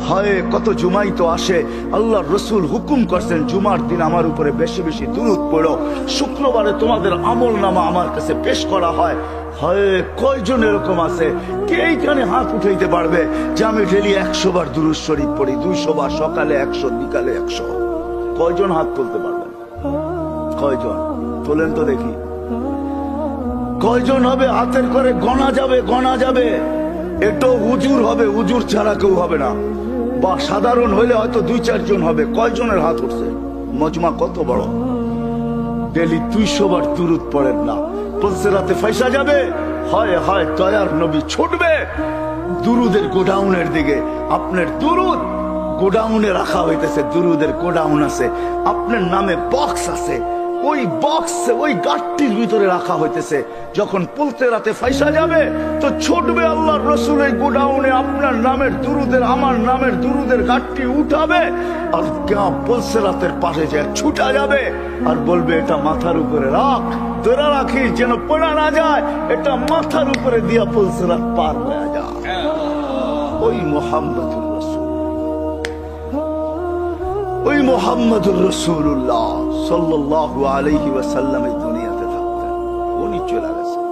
হয় কত জুমাই তো আসে, আল্লাহর রসুল হুকুম করছেন জুমার দিন আমার উপরে বেশি বেশি দুরূদ পড়ো, শুক্রবারে তোমাদের আমল নামা আমার কাছে পেশ করা হয়। হয় কয়জন এরকম আছে কে এইখানে হাত উঠাইতে পারবে যে আমি ডেলি 100 বার দুরূদ শরীফ পড়ি, 200 বার, সকালে 100, বিকালে 100? কয়জন হাত তুলতে পারবেন? কয়জন তোলেন তো দেখি? কয়জন হবে? হাতের করে গণা যাবে, গণা যাবে। এটো হুজুর হবে, হুজুর ছাড়া কেউ হবে না, বা সাধারণ হইলে হয়তো 2-4 জন হবে। কয়জনের হাত উঠছে? মজমা কত বড়? ডেলি 200 বার দুরূদ পড়েন না, পুলসিরাতে ফাইসা যাবে। হয় হয় দয়ার নবী ছুটবে দুরুদের গোডাউনের দিকে। আপনার দুরুদ গোডাউনে রাখা হইতেছে, দুরুদের গোডাউন আছে, আপনার নামে বক্স আছে, ওই বক্সে ওই গাঠটির ভিতরে রাখা হইতেছে। যখন পুলসিরাতে ফাইসা যাবে তো ছুটবে আল্লাহর রসুলের গোডাউনে, আপনার নামের দুরুদের, আমার নামের দুরুদের গাঠটি উঠাবে, আর পুলসিরাতের পাশে যায় ছুটা যাবে আর বলবে এটা মাথার উপরে রাখ, ধরে রাখিস যেন পড়া না যায়, এটা মাথার উপরে দিয়া পুলসিরাত পার হয়ে যায়। ওই মুহাম্মদুর রাসূল, ওই মুহাম্মদুর রাসূলুল্লাহ সাল্লাল্লাহু আলাইহি ওয়াসাল্লাম এই দুনিয়াতে থাকতেন, উনি চলে গেছেন।